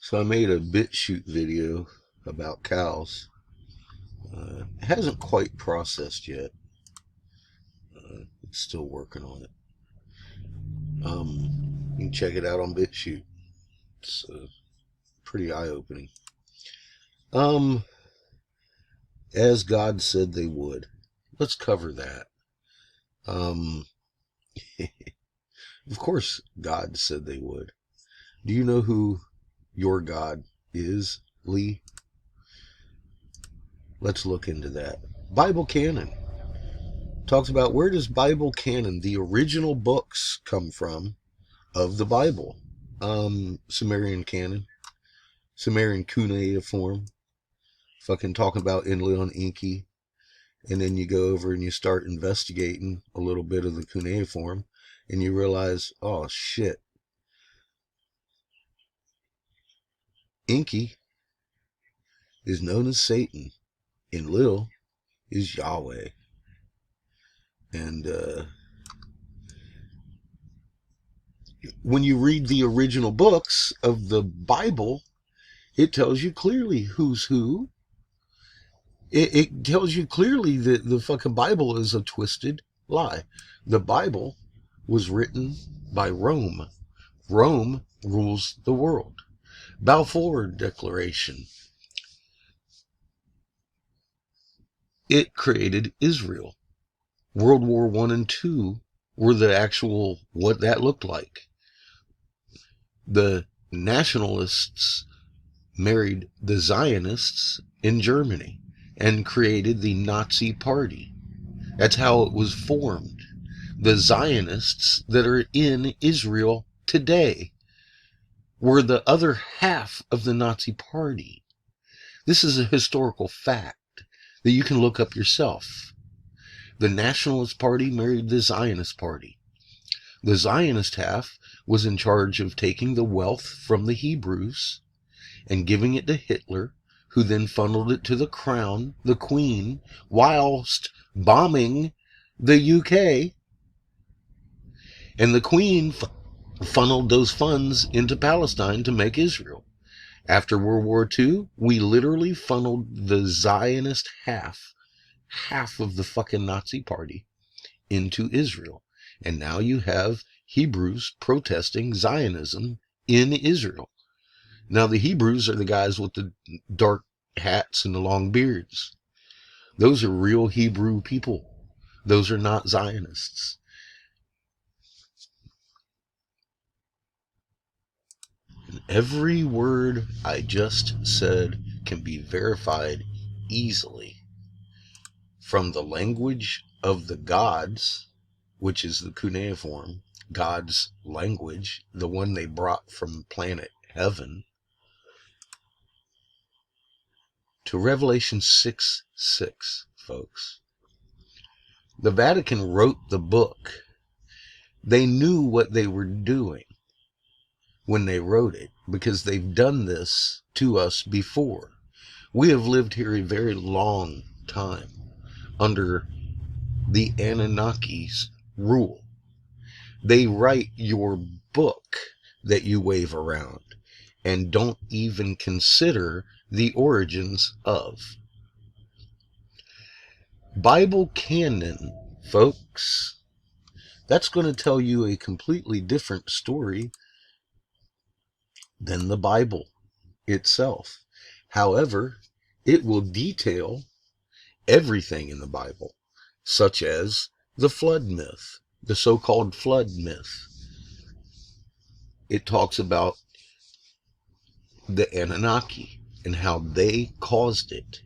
So I made a BitChute video about cows. It hasn't quite processed yet. It's still working on it. You can check it out on BitChute. It's pretty eye-opening. As God said they would. Let's cover that. Of course God said they would. Do you know who your God is, Lee? Let's look into that. Bible canon talks about, where does Bible canon, the original books, come from of the Bible? Sumerian canon, Sumerian cuneiform, fucking talking about Enlil and Enki, and then you go over and you start investigating a little bit of the cuneiform, and you realize, oh shit, Enki is known as Satan, Enlil is Yahweh. And when you read the original books of the Bible, it tells you clearly who's who. It tells you clearly that the fucking Bible is a twisted lie. The Bible was written by Rome. Rome rules the world. Balfour Declaration. It created Israel. World War I and II were the actual, what that looked like. The nationalists married the Zionists in Germany and created the Nazi Party. That's how it was formed. The Zionists that are in Israel today were the other half of the Nazi Party. This is a historical fact that you can look up yourself. The Nationalist Party married the Zionist Party. The Zionist half was in charge of taking the wealth from the Hebrews and giving it to Hitler, who then funneled it to the crown, the queen, whilst bombing the UK. And the queen funneled those funds into Palestine to make Israel. After World War II, we literally funneled the Zionist half of the fucking Nazi Party into Israel. And now you have Hebrews protesting Zionism in Israel. Now the Hebrews are the guys with the dark hats and the long beards. Those are real Hebrew people. Those are not Zionists. And every word I just said can be verified easily from the language of the gods, which is the cuneiform, God's language, the one they brought from planet heaven, to Revelation 6:6, folks. The Vatican wrote the book. They knew what they were doing when they wrote it, because they've done this to us before. We have lived here a very long time under the Anunnaki's rule. They write your book that you wave around and don't even consider the origins of. Bible canon, folks, that's going to tell you a completely different story than the Bible itself. However, it will detail everything in the Bible, such as the flood myth, the so-called flood myth. It talks about the Anunnaki and how they caused it.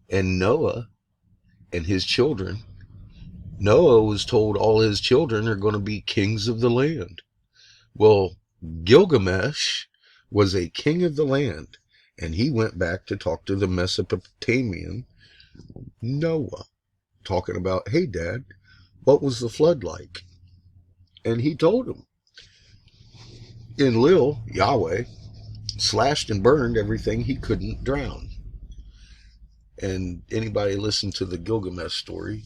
And Noah and his children, Noah was told all his children are going to be kings of the land. Well, Gilgamesh was a king of the land, and he went back to talk to the Mesopotamian Noah, talking about, hey, Dad, what was the flood like? And he told him. Enlil, Yahweh, slashed and burned everything he couldn't drown. And anybody listen to the Gilgamesh story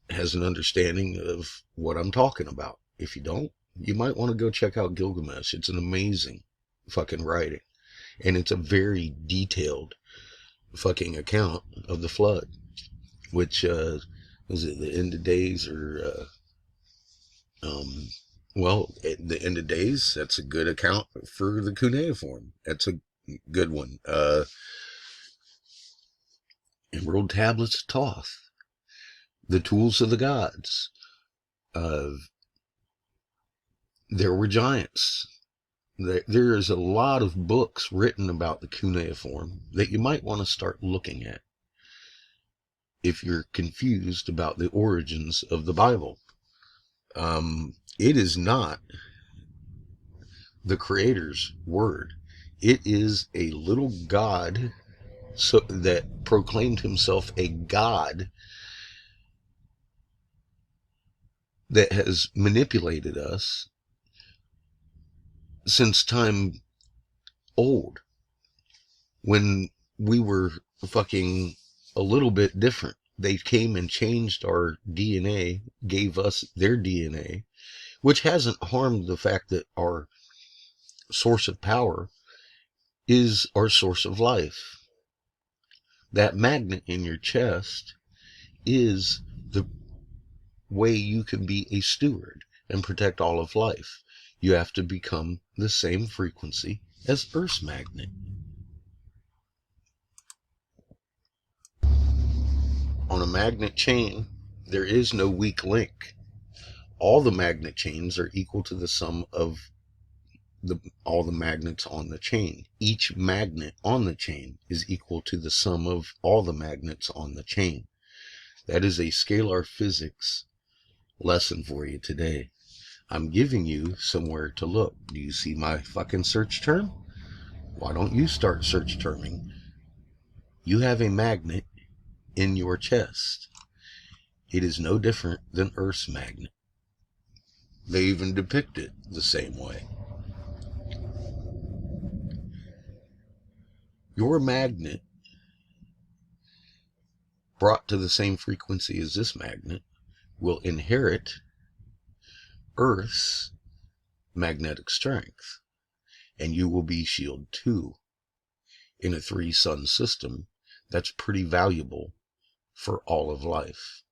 has an understanding of what I'm talking about. If you don't, you might want to go check out Gilgamesh. It's an amazing fucking writing. And it's a very detailed fucking account of the flood, which, was it the end of days or, well, at the end of days, that's a good account for the cuneiform. That's a good one. Emerald tablets of Thoth, the tools of the gods. There were giants. There is a lot of books written about the cuneiform that you might want to start looking at if you're confused about the origins of the Bible. It is not the Creator's word. It is a little god that proclaimed himself a god that has manipulated us since time old, when we were fucking a little bit different. They came and changed our DNA, gave us their DNA, which hasn't harmed the fact that our source of power is our source of life. That magnet in your chest is the way you can be a steward and protect all of life. You have to become the same frequency as Earth's magnet. On a magnet chain, there is no weak link. All the magnet chains are equal to the sum of all the magnets on the chain. Each magnet on the chain is equal to the sum of all the magnets on the chain. That is a scalar physics lesson for you today. I'm giving you somewhere to look. Do you see my fucking search term? Why don't you start search terming? You have a magnet in your chest. It is no different than Earth's magnet. They even depict it the same way. Your magnet, brought to the same frequency as this magnet, will inherit Earth's magnetic strength, and you will be shield 2 in a 3-sun system. That's pretty valuable for all of life,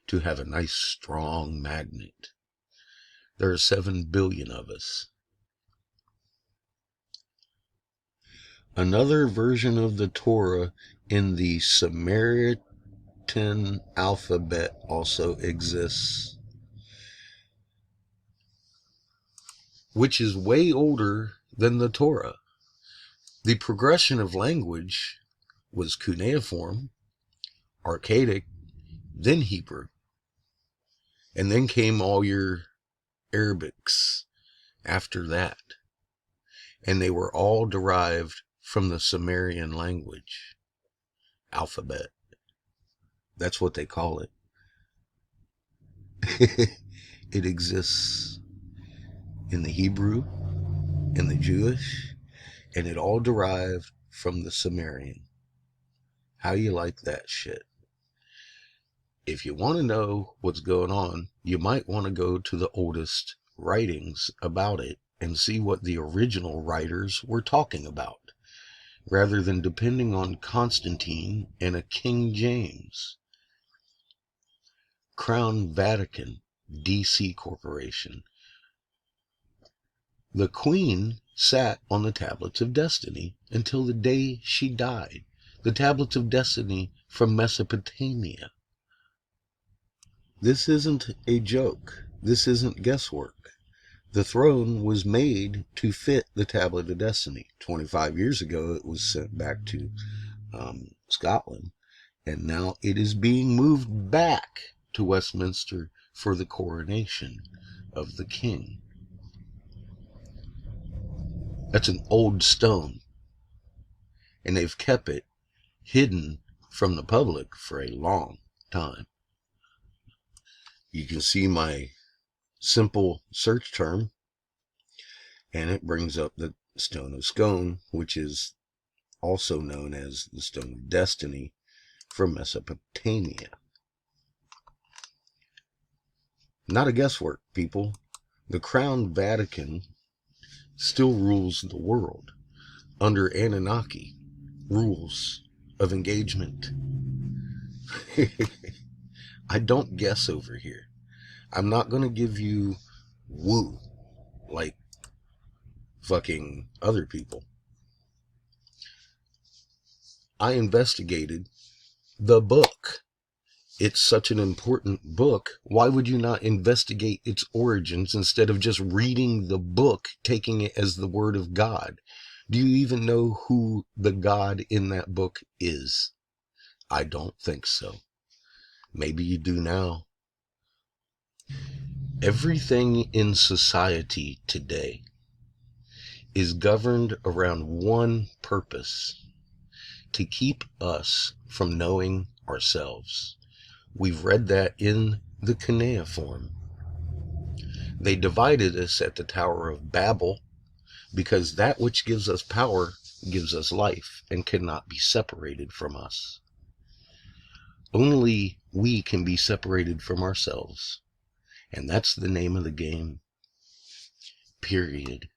to have a nice strong magnet. There are 7 billion of us. Another version of the Torah in the Samaritan alphabet also exists, which is way older than the Torah. The progression of language was cuneiform, Archaic, then Hebrew, and then came all your Arabics after that, and they were all derived from the Sumerian language alphabet. That's what they call it. It exists in the Hebrew, in the Jewish, and it all derived from the Sumerian. How you like that shit? If you want to know what's going on, you might want to go to the oldest writings about it and see what the original writers were talking about, rather than depending on Constantine and a King James. Crown Vatican, DC Corporation. The Queen sat on the tablets of destiny until the day she died. The tablets of destiny from Mesopotamia. This isn't a joke. This isn't guesswork. The throne was made to fit the tablet of destiny. 25 years ago, it was sent back to Scotland, and now it is being moved back to Westminster for the coronation of the king. That's an old stone, and they've kept it hidden from the public for a long time. You can see my simple search term, and it brings up the Stone of Scone, which is also known as the Stone of Destiny from Mesopotamia. Not a guesswork, people. The Crown Vatican still rules the world under Anunnaki rules of engagement. I don't guess over here. I'm not going to give you woo like fucking other people. I investigated the book. It's such an important book. Why would you not investigate its origins instead of just reading the book, taking it as the word of God? Do you even know who the God in that book is? I don't think so. Maybe you do now. Everything in society today is governed around one purpose: to keep us from knowing ourselves. We've read that in the cuneiform. They divided us at the Tower of Babel because that which gives us power gives us life and cannot be separated from us. Only we can be separated from ourselves. And that's the name of the game. Period.